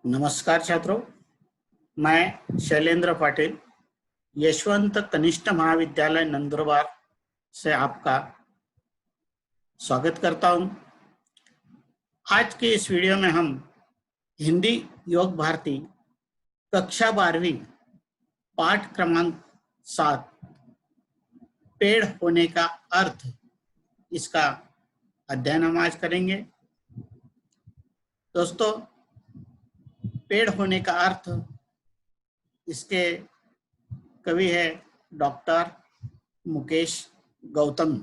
नमस्कार छात्रों, मैं शैलेंद्र पाटिल यशवंत कनिष्ठ महाविद्यालय नंदुरबार से आपका स्वागत करता हूं। आज के इस वीडियो में हम हिंदी योग भारती कक्षा 12वीं पाठ क्रमांक 7 पेड़ होने का अर्थ, इसका अध्ययन हम आज करेंगे। दोस्तों, पेड़ होने का अर्थ, इसके कवि है डॉक्टर मुकेश गौतम।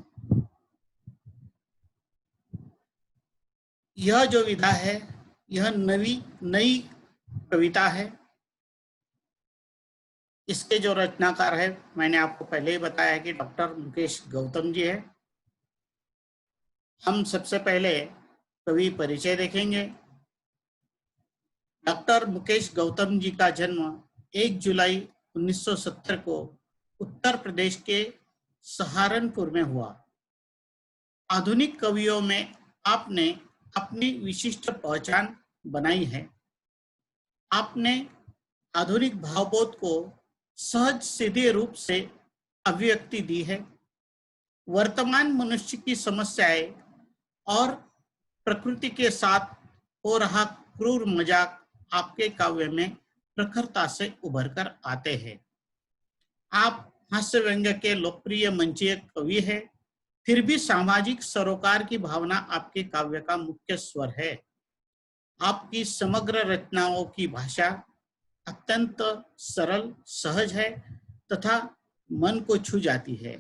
यह जो विधा है, यह नई कविता है। इसके जो रचनाकार है, मैंने आपको पहले ही बताया कि डॉक्टर मुकेश गौतम जी है। हम सबसे पहले कवि परिचय देखेंगे। डॉक्टर मुकेश गौतम जी का जन्म 1 जुलाई 1970 को उत्तर प्रदेश के सहारनपुर में हुआ। आधुनिक कवियों में आपने अपनी विशिष्ट पहचान बनाई है। आपने आधुनिक भावबोध को सहज सीधे रूप से अभिव्यक्ति दी है। वर्तमान मनुष्य की समस्याएं और प्रकृति के साथ हो रहा क्रूर मजाक आपके काव्य में प्रखरता से उभर कर आते हैं। आप हास्य व्यंग्य के लोकप्रिय मंचीय कवि है, फिर भी सामाजिक सरोकार की भावना आपके काव्य का मुख्य स्वर है। आपकी समग्र रचनाओं की भाषा अत्यंत सरल, सहज है तथा मन को छू जाती है।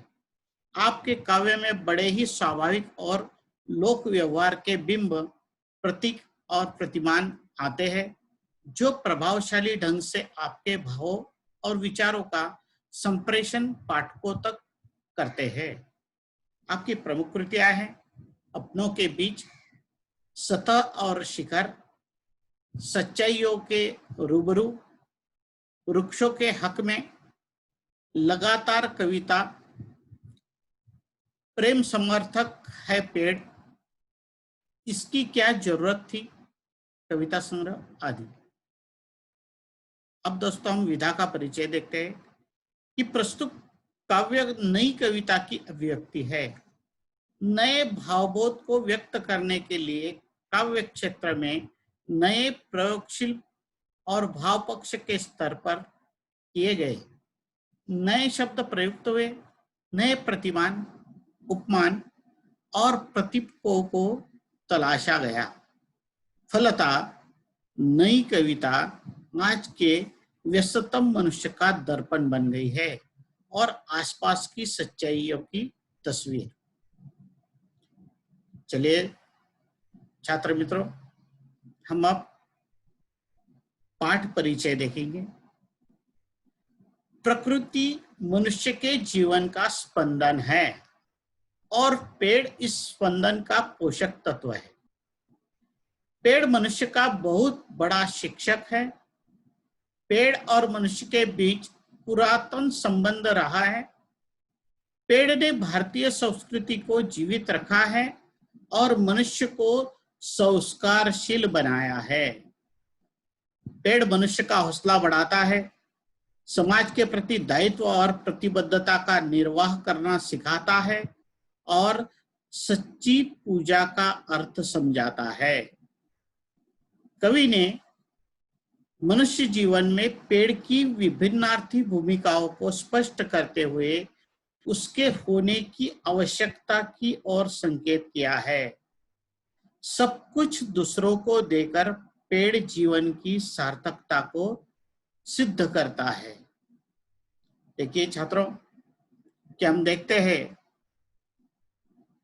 आपके काव्य में बड़े ही स्वाभाविक और लोक व्यवहार के बिंब, प्रतीक और प्रतिमान आते हैं, जो प्रभावशाली ढंग से आपके भावों और विचारों का संप्रेषण पाठकों तक करते हैं। आपकी प्रमुख कृतियां हैं अपनों के बीच, सतह और शिखर, सच्चाइयों के रूबरू, वृक्षों के हक में, लगातार कविता, प्रेम समर्थक है पेड़, इसकी क्या जरूरत थी, कविता संग्रह आदि। अब दोस्तों, हम विधा का परिचय देखते हैं कि प्रस्तुत काव्य नई कविता की अभिव्यक्ति है। नए भावबोध को व्यक्त करने के लिए काव्य क्षेत्र में नए प्रयोगशील और भाव पक्ष के स्तर पर किए गए नए शब्द प्रयुक्त हुए, नए प्रतिमान, उपमान और प्रतीकों को तलाशा गया। फलतः नई कविता आज के व्यस्ततम मनुष्य का दर्पण बन गई है और आसपास की सच्चाइयों की तस्वीर। चलिए छात्र मित्रों, हम अब पाठ परिचय देखेंगे। प्रकृति मनुष्य के जीवन का स्पंदन है और पेड़ इस स्पंदन का पोषक तत्व है। पेड़ मनुष्य का बहुत बड़ा शिक्षक है। पेड़ और मनुष्य के बीच पुरातन संबंध रहा है। पेड़ ने भारतीय संस्कृति को जीवित रखा है और मनुष्य को संस्कारशील बनाया है। पेड़ मनुष्य का हौसला बढ़ाता है, समाज के प्रति दायित्व और प्रतिबद्धता का निर्वाह करना सिखाता है और सच्ची पूजा का अर्थ समझाता है। कवि ने मनुष्य जीवन में पेड़ की विभिन्नार्थी भूमिकाओं को स्पष्ट करते हुए उसके होने की आवश्यकता की ओर संकेत किया है। सब कुछ दूसरों को देकर पेड़ जीवन की सार्थकता को सिद्ध करता है। देखिए छात्रों, कि हम देखते हैं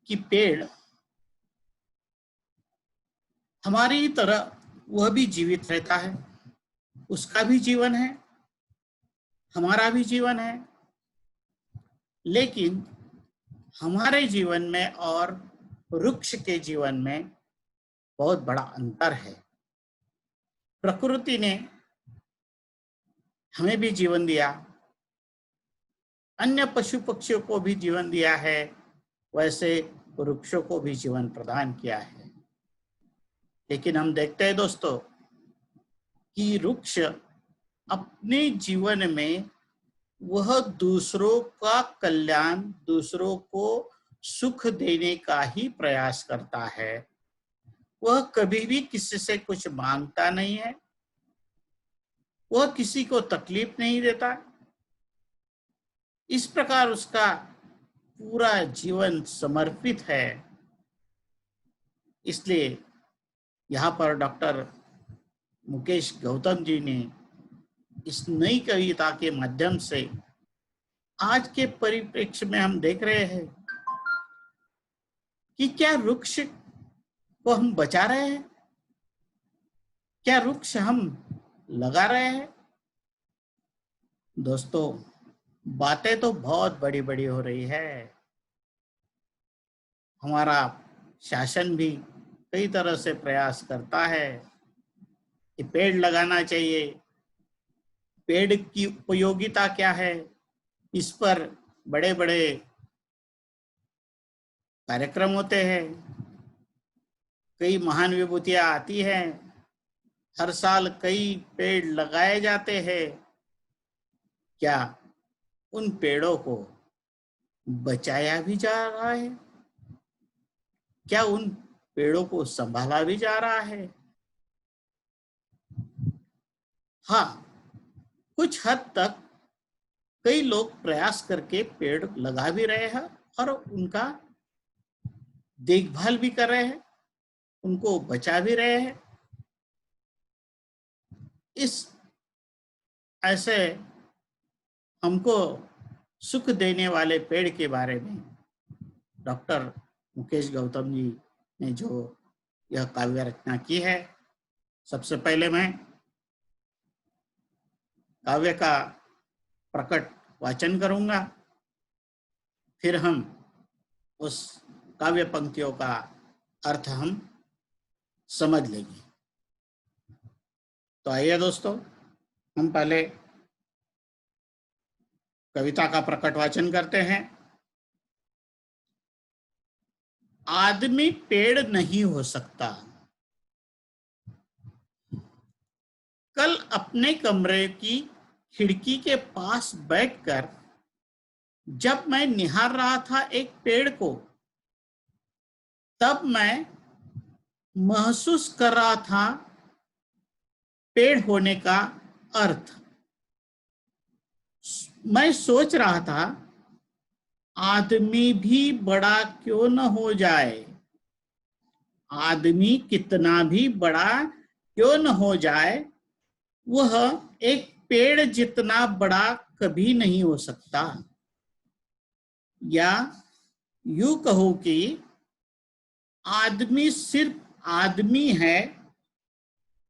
कि पेड़ हमारी तरह वह भी जीवित रहता है। उसका भी जीवन है, हमारा भी जीवन है, लेकिन हमारे जीवन में और वृक्ष के जीवन में बहुत बड़ा अंतर है। प्रकृति ने हमें भी जीवन दिया, अन्य पशु पक्षियों को भी जीवन दिया है, वैसे वृक्षों को भी जीवन प्रदान किया है। लेकिन हम देखते हैं दोस्तों कि वृक्ष अपने जीवन में वह दूसरों का कल्याण, दूसरों को सुख देने का ही प्रयास करता है। वह कभी भी किसी से कुछ मांगता नहीं है, वह किसी को तकलीफ नहीं देता। इस प्रकार उसका पूरा जीवन समर्पित है। इसलिए यहाँ पर डॉक्टर मुकेश गौतम जी ने इस नई कविता के माध्यम से आज के परिप्रेक्ष्य में हम देख रहे हैं कि क्या वृक्ष को हम बचा रहे हैं, क्या वृक्ष हम लगा रहे हैं। दोस्तों, बातें तो बहुत बड़ी बड़ी हो रही है। हमारा शासन भी कई तरह से प्रयास करता है कि पेड़ लगाना चाहिए, पेड़ की उपयोगिता क्या है, इस पर बड़े बड़े कार्यक्रम होते हैं, कई महान विभूतियां आती हैं, हर साल कई पेड़ लगाए जाते हैं। क्या उन पेड़ों को बचाया भी जा रहा है? क्या उन पेड़ों को संभाला भी जा रहा है? हाँ, कुछ हद तक कई लोग प्रयास करके पेड़ लगा भी रहे हैं और उनका देखभाल भी कर रहे हैं, उनको बचा भी रहे हैं। इस ऐसे हमको सुख देने वाले पेड़ के बारे में डॉक्टर मुकेश गौतम जी ने जो यह काव्य रचना की है, सबसे पहले मैं काव्य का प्रकट वाचन करूंगा, फिर हम उस काव्य पंक्तियों का अर्थ हम समझ लेंगे। तो आइए दोस्तों, हम पहले कविता का प्रकट वाचन करते हैं। आदमी पेड़ नहीं हो सकता। कल अपने कमरे की खिड़की के पास बैठकर जब मैं निहार रहा था एक पेड़ को, तब मैं महसूस कर रहा था पेड़ होने का अर्थ। मैं सोच रहा था, आदमी भी बड़ा क्यों न हो जाए, आदमी कितना भी बड़ा क्यों न हो जाए, वह एक पेड़ जितना बड़ा कभी नहीं हो सकता। या यूं कहो कि आदमी सिर्फ आदमी है,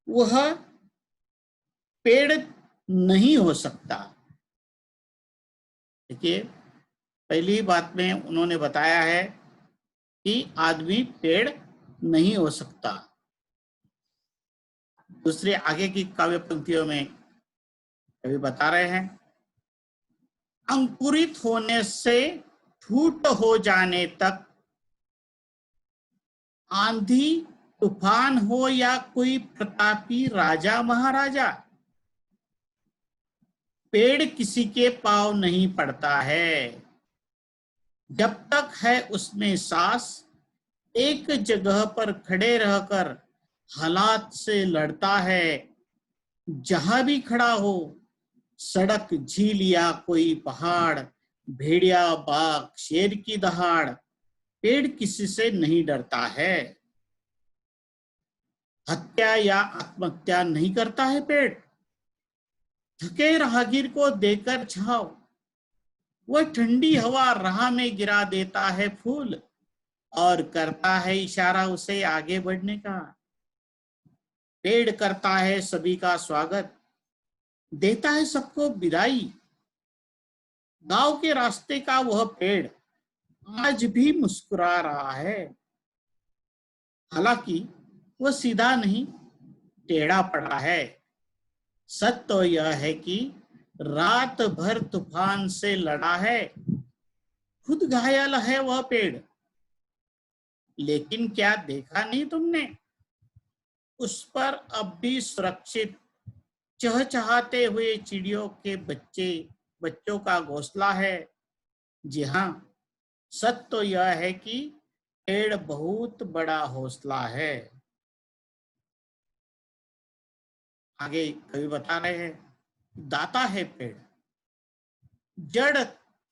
वह पेड़ नहीं हो सकता। देखिए, पहली बात में उन्होंने बताया है कि आदमी पेड़ नहीं हो सकता। दूसरे आगे की काव्य पंक्तियों में कवि बता रहे हैं, अंकुरित होने से फूट हो जाने तक, आंधी तूफान हो या कोई प्रतापी राजा महाराजा, पेड़ किसी के पांव नहीं पड़ता है। जब तक है उसमें सांस, एक जगह पर खड़े रहकर हालात से लड़ता है। जहां भी खड़ा हो, सड़क, झील या कोई पहाड़, भेड़िया, बाघ, शेर की दहाड़, पेड़ किसी से नहीं डरता है। हत्या या आत्महत्या नहीं करता है पेड़। थके राहगीर को देकर छाव, वह ठंडी हवा राह में गिरा देता है फूल और करता है इशारा उसे आगे बढ़ने का। पेड़ करता है सभी का स्वागत, देता है सबको विदाई। गांव के रास्ते का वह पेड़ आज भी मुस्कुरा रहा है। हालांकि वह सीधा नहीं, टेढ़ा पड़ा है। सच तो यह है कि रात भर तूफान से लड़ा है, खुद घायल है वह पेड़। लेकिन क्या देखा नहीं तुमने, उस पर अब भी सुरक्षित चहचहाते हुए चिड़ियों के बच्चों का घोंसला है। जी हाँ, सच तो यह है कि पेड़ बहुत बड़ा हौसला है। आगे कवि बता रहे हैं, दाता है पेड़, जड़,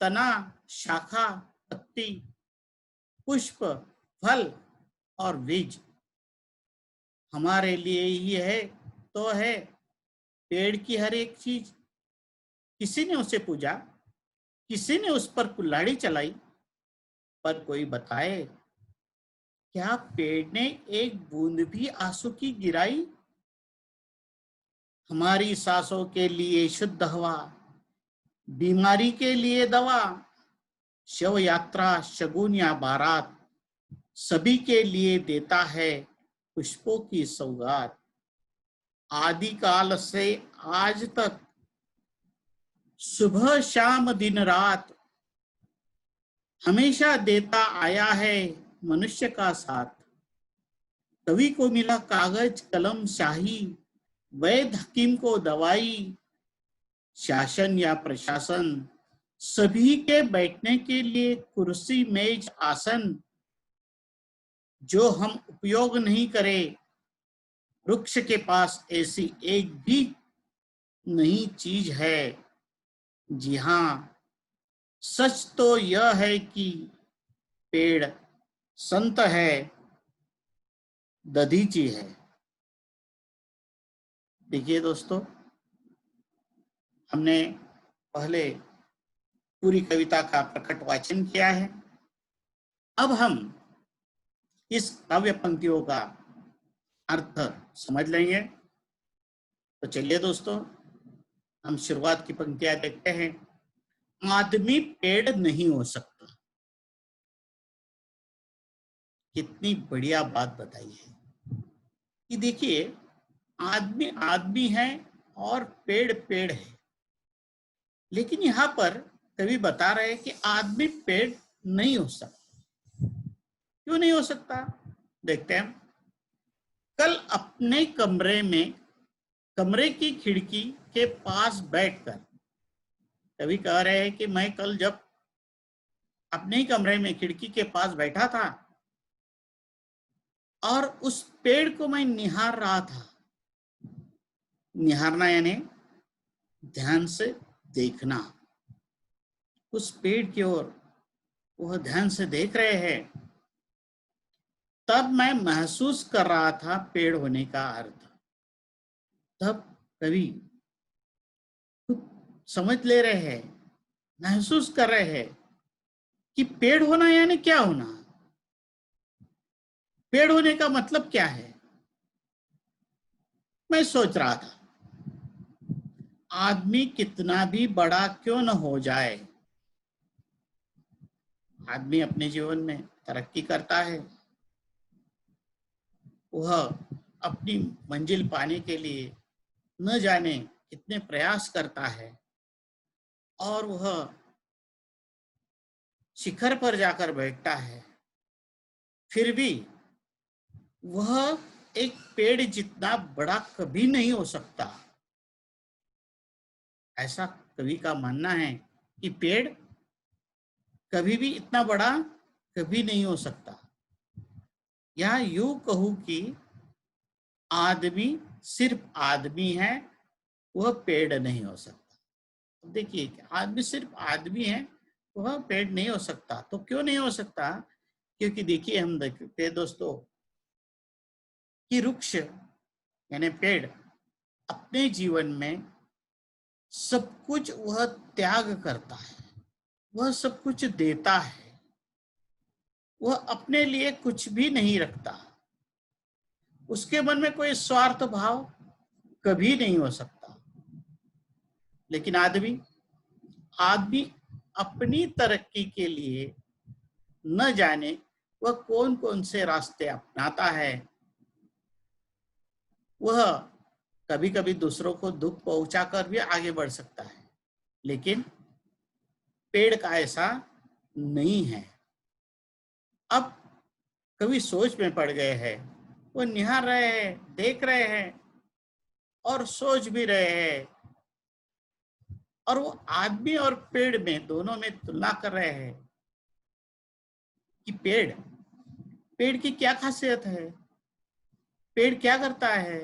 तना, शाखा, पत्ती, पुष्प, फल और बीज हमारे लिए ही है तो है। पेड़ की हर एक चीज, किसी ने उसे पूजा, किसी ने उस पर कुल्हाड़ी चलाई, पर कोई बताए क्या पेड़ ने एक बूंद भी आंसू की गिराई? हमारी सांसों के लिए शुद्ध हवा, बीमारी के लिए दवा, शव यात्रा, शगुन या बारात, सभी के लिए देता है पुष्पों की सौगात। आदि काल से आज तक, सुबह शाम दिन रात, हमेशा देता आया है मनुष्य का साथ। कवि को मिला कागज कलम शाही, वैद्य हकीम को दवाई, शासन या प्रशासन, सभी के बैठने के लिए कुर्सी मेज आसन। जो हम उपयोग नहीं करें, वृक्ष के पास ऐसी एक भी नई चीज है। जी हाँ, सच तो यह है कि पेड़ संत है, दधीची है। देखिए दोस्तों, हमने पहले पूरी कविता का प्रकट वाचन किया है। अब हम इस काव्य पंक्तियों का अर्थ समझ लेंगे। तो चलिए दोस्तों, हम शुरुआत की पंक्तियां देखते हैं। आदमी पेड़ नहीं हो सकता। कितनी बढ़िया बात बताई है कि देखिए, आदमी आदमी है और पेड़ पेड़ है। लेकिन यहाँ पर कवि बता रहे हैं कि आदमी पेड़ नहीं हो सकता। क्यों नहीं हो सकता? देखते हैं। कल अपने कमरे की खिड़की के पास बैठकर कवि कह रहे हैं कि मैं कल जब अपने ही कमरे में खिड़की के पास बैठा था और उस पेड़ को मैं निहार रहा था। निहारना यानी ध्यान से देखना। उस पेड़ की ओर वह ध्यान से देख रहे हैं। तब मैं महसूस कर रहा था पेड़ होने का अर्थ। तब कवि खुद समझ ले रहे हैं, महसूस कर रहे हैं कि पेड़ होना यानी क्या होना। पेड़ होने का मतलब क्या है? मैं सोच रहा था, आदमी कितना भी बड़ा क्यों न हो जाए, आदमी अपने जीवन में तरक्की करता है। वह अपनी मंजिल पाने के लिए न जाने कितने प्रयास करता है और वह शिखर पर जाकर बैठता है। फिर भी वह एक पेड़ जितना बड़ा कभी नहीं हो सकता। ऐसा कवि का मानना है कि पेड़ कभी भी इतना बड़ा कभी नहीं हो सकता। या यूं कहूं कि आदमी सिर्फ आदमी है, वह पेड़ नहीं हो सकता। देखिए, आदमी सिर्फ आदमी है, वह पेड़ नहीं हो सकता। तो क्यों नहीं हो सकता? क्योंकि देखिए, हम देखते हैं दोस्तों कि वृक्ष यानी पेड़ अपने जीवन में सब कुछ वह त्याग करता है, वह सब कुछ देता है। वह अपने लिए कुछ भी नहीं रखता। उसके मन में कोई स्वार्थ भाव कभी नहीं हो सकता। लेकिन आदमी आदमी अपनी तरक्की के लिए न जाने वह कौन कौन से रास्ते अपनाता है। वह कभी कभी दूसरों को दुख पहुंचाकर भी आगे बढ़ सकता है, लेकिन पेड़ का ऐसा नहीं है। अब कभी सोच में पड़ गए हैं, वो निहार रहे हैं, देख रहे हैं और सोच भी रहे हैं, और वो आदमी और पेड़ में दोनों में तुलना कर रहे हैं कि पेड़ पेड़ की क्या खासियत है, पेड़ क्या करता है।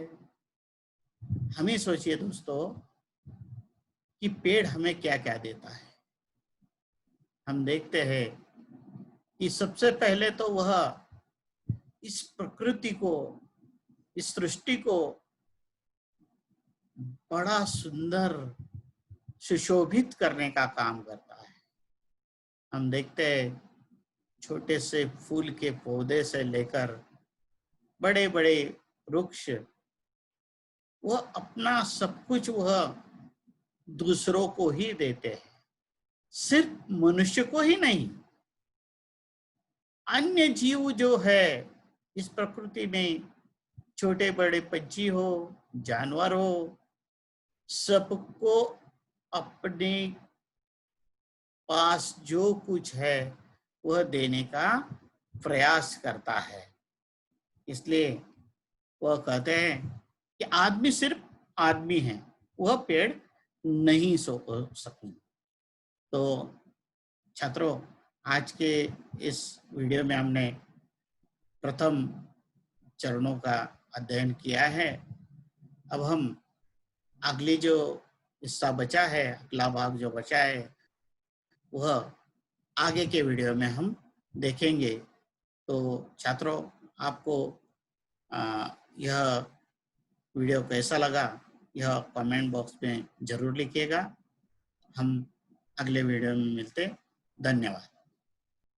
हम ही सोचिए दोस्तों कि पेड़ हमें क्या क्या देता है। हम देखते हैं कि सबसे पहले तो वह इस प्रकृति को, इस सृष्टि को बड़ा सुंदर सुशोभित करने का काम करता है। हम देखते हैं छोटे से फूल के पौधे से लेकर बड़े बड़े वृक्ष, वह अपना सब कुछ वह दूसरों को ही देते हैं, सिर्फ मनुष्य को ही नहीं, अन्य जीव जो है इस प्रकृति में, छोटे बड़े पंछी हो, जानवर हो, सबको अपने पास जो कुछ है वह देने का प्रयास करता है। इसलिए वह कहते हैं कि आदमी सिर्फ आदमी है, वह पेड़ नहीं सो सके। तो छात्रों, आज के इस वीडियो में हमने प्रथम चरणों का अध्ययन किया है। अब हम अगली जो हिस्सा बचा है, अगला भाग जो बचा है, वह आगे के वीडियो में हम देखेंगे। तो छात्रों, आपको यह वीडियो कैसा लगा, यह कमेंट बॉक्स में जरूर लिखिएगा। हम अगले वीडियो में मिलते। धन्यवाद।